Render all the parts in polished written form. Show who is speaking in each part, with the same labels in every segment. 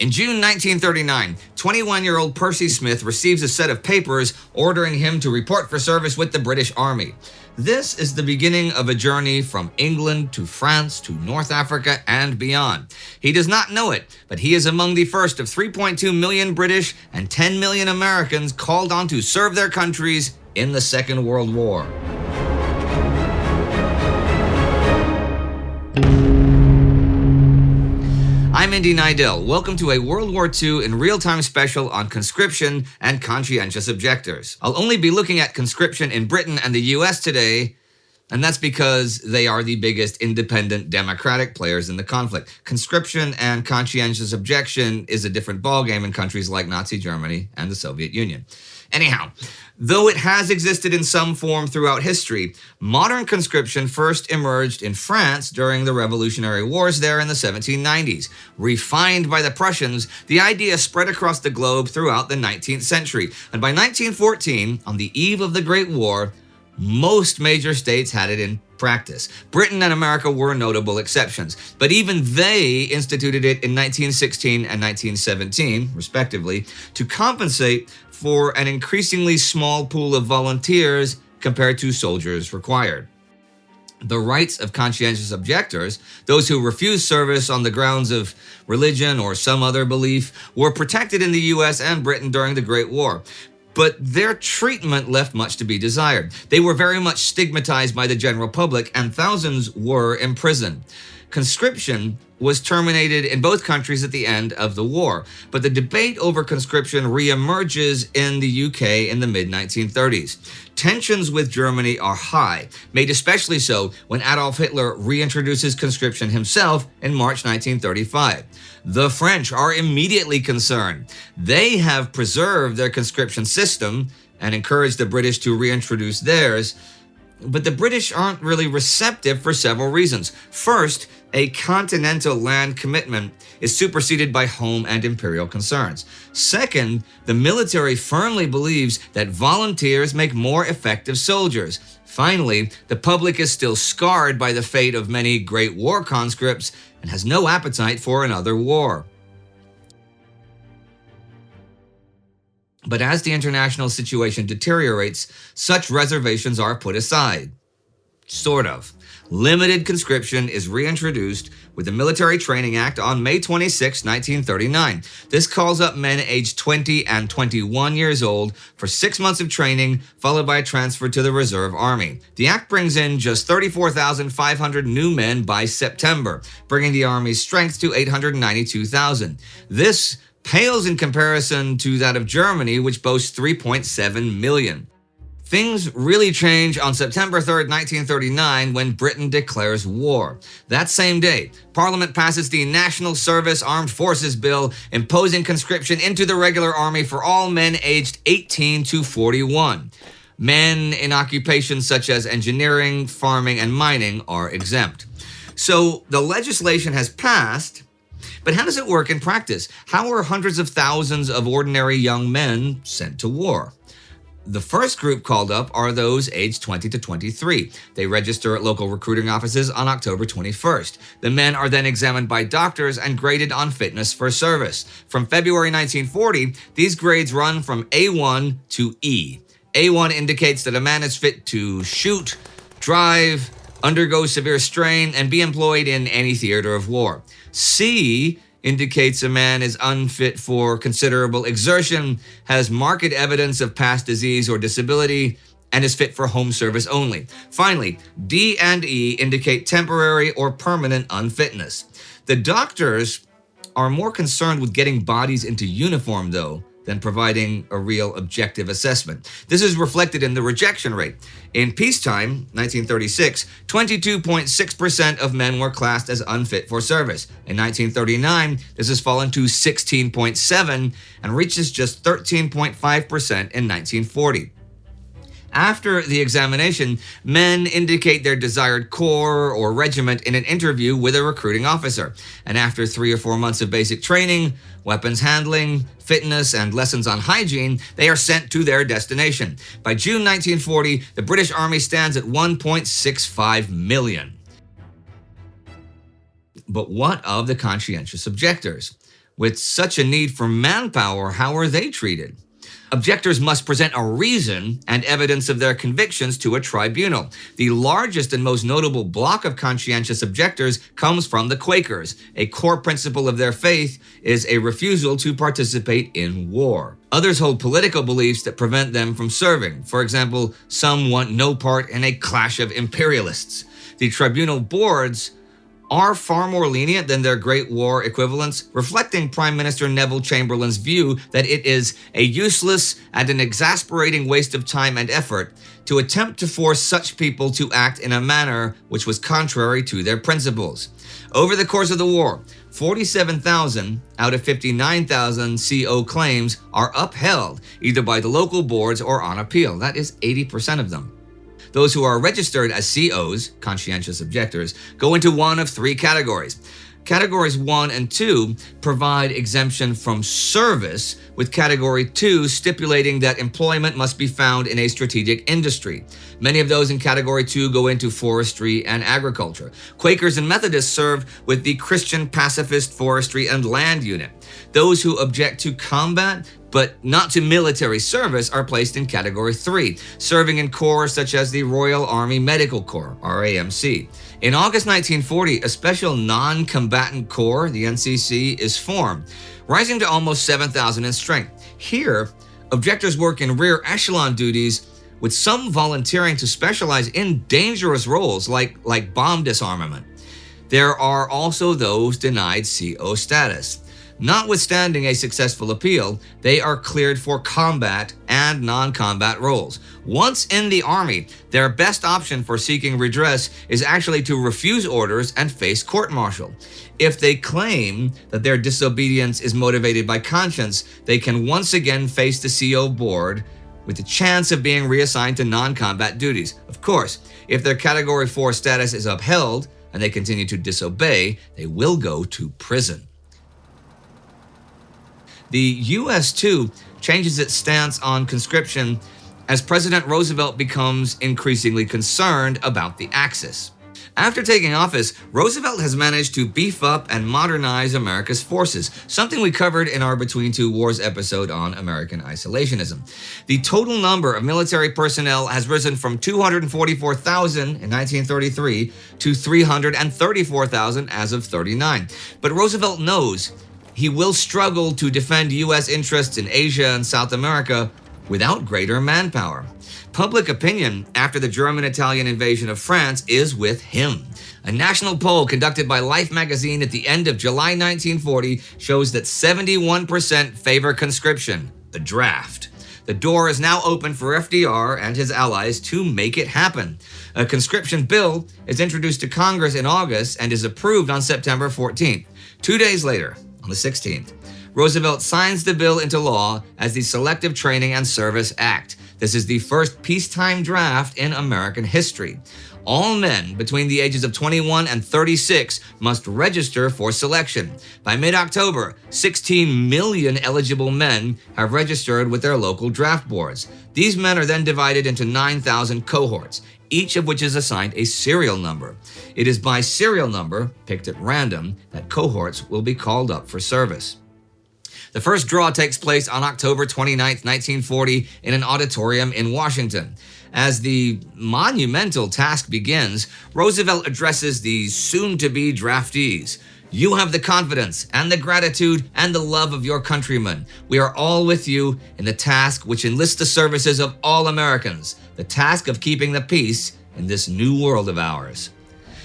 Speaker 1: In June 1939, 21-year-old Percy Smith receives a set of papers ordering him to report for service with the British Army. This is the beginning of a journey from England to France to North Africa and beyond. He does not know it, but he is among the first of 3.2 million British and 10 million Americans called on to serve their countries in the Second World War. I'm Indy Neidell. Welcome to a World War II in real-time special on conscription and conscientious objectors. I'll only be looking at conscription in Britain and the US today, and that's because they are the biggest independent democratic players in the conflict. Conscription and conscientious objection is a different ballgame in countries like Nazi Germany and the Soviet Union. Anyhow, though it has existed in some form throughout history, modern conscription first emerged in France during the Revolutionary Wars there in the 1790s. Refined by the Prussians, the idea spread across the globe throughout the 19th century. And by 1914, on the eve of the Great War, most major states had it in practice. Britain and America were notable exceptions, but even they instituted it in 1916 and 1917, respectively, to compensate for an increasingly small pool of volunteers compared to soldiers required. The rights of conscientious objectors, those who refused service on the grounds of religion or some other belief, were protected in the US and Britain during the Great War. But their treatment left much to be desired. They were very much stigmatized by the general public, and thousands were imprisoned. Conscription was terminated in both countries at the end of the war, but the debate over conscription reemerges in the UK in the mid-1930s. Tensions with Germany are high, made especially so when Adolf Hitler reintroduces conscription himself in March 1935. The French are immediately concerned. They have preserved their conscription system and encouraged the British to reintroduce theirs, but the British aren't really receptive for several reasons. First, a continental land commitment is superseded by home and imperial concerns. Second, the military firmly believes that volunteers make more effective soldiers. Finally, the public is still scarred by the fate of many Great War conscripts and has no appetite for another war. But as the international situation deteriorates, such reservations are put aside. Sort of. Limited conscription is reintroduced with the Military Training Act on May 26, 1939. This calls up men aged 20 and 21 years old for 6 months of training, followed by a transfer to the Reserve Army. The act brings in just 34,500 new men by September, bringing the Army's strength to 892,000. This pales in comparison to that of Germany, which boasts 3.7 million. Things really change on September 3, 1939, when Britain declares war. That same day, Parliament passes the National Service Armed Forces Bill, imposing conscription into the regular army for all men aged 18 to 41. Men in occupations such as engineering, farming, and mining are exempt. So the legislation has passed, but how does it work in practice? How are hundreds of thousands of ordinary young men sent to war? The first group called up are those aged 20 to 23. They register at local recruiting offices on October 21st. The men are then examined by doctors and graded on fitness for service. From February 1940, these grades run from A1 to E. A1 indicates that a man is fit to shoot, drive, undergo severe strain, and be employed in any theater of war. C indicates a man is unfit for considerable exertion, has marked evidence of past disease or disability, and is fit for home service only. Finally, D and E indicate temporary or permanent unfitness. The doctors are more concerned with getting bodies into uniform, though, than providing a real objective assessment. This is reflected in the rejection rate. In peacetime, 1936, 22.6% of men were classed as unfit for service. In 1939, this has fallen to 16.7% and reaches just 13.5% in 1940. After the examination, men indicate their desired corps or regiment in an interview with a recruiting officer. And after 3 or 4 months of basic training, weapons handling, fitness, and lessons on hygiene, they are sent to their destination. By June 1940, the British Army stands at 1.65 million. But what of the conscientious objectors? With such a need for manpower, how are they treated? Objectors must present a reason and evidence of their convictions to a tribunal. The largest and most notable block of conscientious objectors comes from the Quakers. A core principle of their faith is a refusal to participate in war. Others hold political beliefs that prevent them from serving. For example, some want no part in a clash of imperialists. The tribunal boards are far more lenient than their Great War equivalents, reflecting Prime Minister Neville Chamberlain's view that it is a useless and an exasperating waste of time and effort to attempt to force such people to act in a manner which was contrary to their principles. Over the course of the war, 47,000 out of 59,000 CO claims are upheld, either by the local boards or on appeal. That is 80% of them. Those who are registered as COs, conscientious objectors, go into one of three categories. Categories 1 and 2 provide exemption from service, with Category 2 stipulating that employment must be found in a strategic industry. Many of those in Category 2 go into forestry and agriculture. Quakers and Methodists serve with the Christian Pacifist Forestry and Land Unit. Those who object to combat but not to military service are placed in Category 3, serving in corps such as the Royal Army Medical Corps, RAMC. In August 1940, a special non-combatant corps, the NCC, is formed, rising to almost 7,000 in strength. Here, objectors work in rear echelon duties, with some volunteering to specialize in dangerous roles like bomb disarmament. There are also those denied CO status. Notwithstanding a successful appeal, they are cleared for combat and non-combat roles. Once in the Army, their best option for seeking redress is actually to refuse orders and face court-martial. If they claim that their disobedience is motivated by conscience, they can once again face the CO board with the chance of being reassigned to non-combat duties. Of course, if their Category 4 status is upheld and they continue to disobey, they will go to prison. The U.S., too, changes its stance on conscription as President Roosevelt becomes increasingly concerned about the Axis. After taking office, Roosevelt has managed to beef up and modernize America's forces, something we covered in our Between Two Wars episode on American isolationism. The total number of military personnel has risen from 244,000 in 1933 to 334,000 as of 1939. But Roosevelt knows he will struggle to defend U.S. interests in Asia and South America without greater manpower. Public opinion after the German-Italian invasion of France is with him. A national poll conducted by Life magazine at the end of July 1940 shows that 71% favor conscription, the draft. The door is now open for FDR and his allies to make it happen. A conscription bill is introduced to Congress in August and is approved on September 14th. 2 days later, on the 16th, Roosevelt signs the bill into law as the Selective Training and Service Act. This is the first peacetime draft in American history. All men between the ages of 21 and 36 must register for selection. By mid-October, 16 million eligible men have registered with their local draft boards. These men are then divided into 9,000 cohorts, each of which is assigned a serial number. It is by serial number, picked at random, that cohorts will be called up for service. The first draw takes place on October 29, 1940, in an auditorium in Washington. As the monumental task begins, Roosevelt addresses the soon-to-be draftees. You have the confidence and the gratitude and the love of your countrymen. We are all with you in the task which enlists the services of all Americans, the task of keeping the peace in this new world of ours.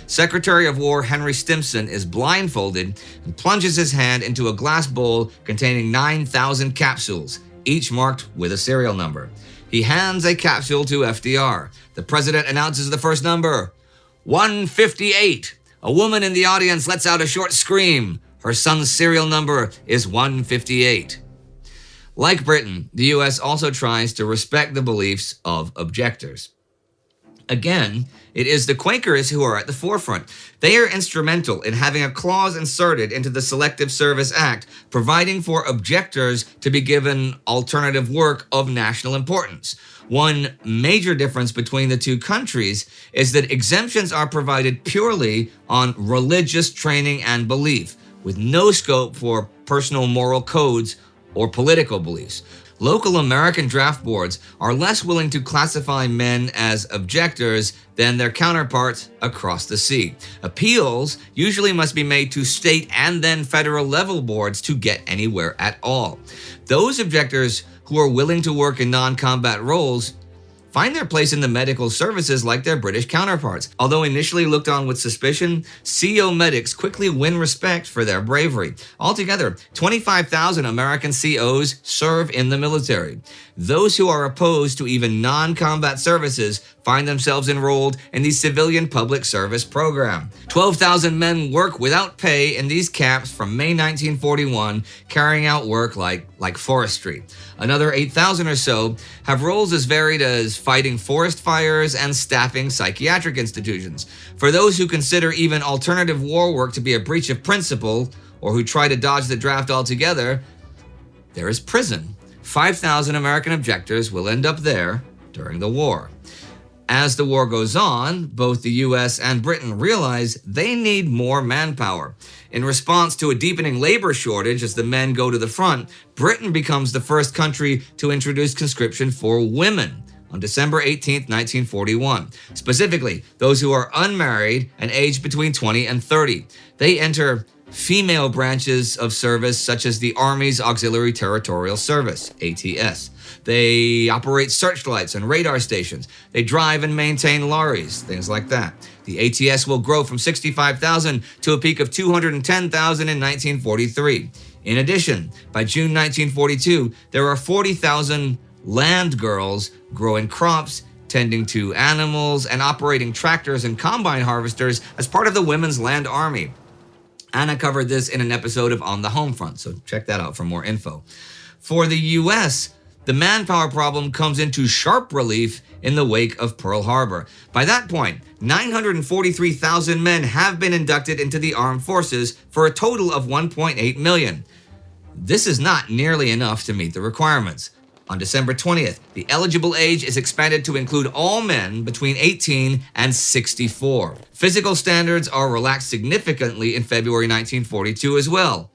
Speaker 1: Secretary of War Henry Stimson is blindfolded and plunges his hand into a glass bowl containing 9,000 capsules, each marked with a serial number. He hands a capsule to FDR. The president announces the first number, 158. A woman in the audience lets out a short scream. Her son's serial number is 158. Like Britain, the U.S. also tries to respect the beliefs of objectors. Again, it is the Quakers who are at the forefront. They are instrumental in having a clause inserted into the Selective Service Act, providing for objectors to be given alternative work of national importance. One major difference between the two countries is that exemptions are provided purely on religious training and belief, with no scope for personal moral codes or political beliefs. Local American draft boards are less willing to classify men as objectors than their counterparts across the sea. Appeals usually must be made to state and then federal level boards to get anywhere at all. Those objectors who are willing to work in non-combat roles find their place in the medical services like their British counterparts. Although initially looked on with suspicion, CO medics quickly win respect for their bravery. Altogether, 25,000 American COs serve in the military. Those who are opposed to even non-combat services find themselves enrolled in the civilian public service program. 12,000 men work without pay in these camps from May 1941, carrying out work like forestry. Another 8,000 or so have roles as varied as fighting forest fires and staffing psychiatric institutions. For those who consider even alternative war work to be a breach of principle, or who try to dodge the draft altogether, there is prison. 5,000 American objectors will end up there during the war. As the war goes on, both the US and Britain realize they need more manpower. In response to a deepening labor shortage as the men go to the front, Britain becomes the first country to introduce conscription for women on December 18, 1941. Specifically, those who are unmarried and aged between 20 and 30. They enter female branches of service such as the Army's Auxiliary Territorial Service, ATS. They operate searchlights and radar stations. They drive and maintain lorries, things like that. The ATS will grow from 65,000 to a peak of 210,000 in 1943. In addition, by June 1942, there are 40,000 land girls growing crops, tending to animals, and operating tractors and combine harvesters as part of the Women's Land Army. Anna covered this in an episode of On the Home Front, so check that out for more info. For the US, the manpower problem comes into sharp relief in the wake of Pearl Harbor. By that point, 943,000 men have been inducted into the armed forces for a total of 1.8 million. This is not nearly enough to meet the requirements. On December 20th, the eligible age is expanded to include all men between 18 and 64. Physical standards are relaxed significantly in February 1942 as well.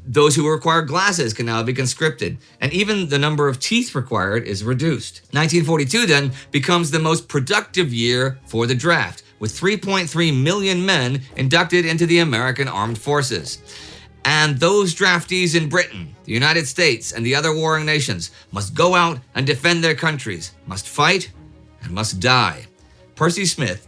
Speaker 1: Those who require glasses can now be conscripted, and even the number of teeth required is reduced. 1942 then becomes the most productive year for the draft, with 3.3 million men inducted into the American Armed Forces. And those draftees in Britain, the United States, and the other warring nations must go out and defend their countries, must fight, and must die. Percy Smith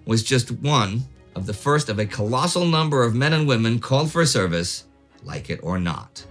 Speaker 1: was just one of the first of a colossal number of men and women called for service, like it or not.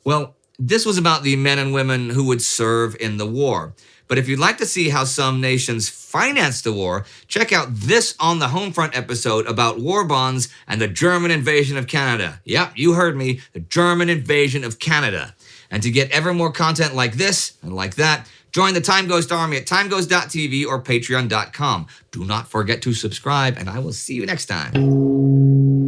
Speaker 1: Well, this was about the men and women who would serve in the war. But if you'd like to see how some nations financed the war, check out this On the Homefront episode about war bonds and the German invasion of Canada. Yep, you heard me, the German invasion of Canada. And to get ever more content like this and like that, join the Time Ghost Army at timeghost.tv or patreon.com. Do not forget to subscribe, and I will see you next time.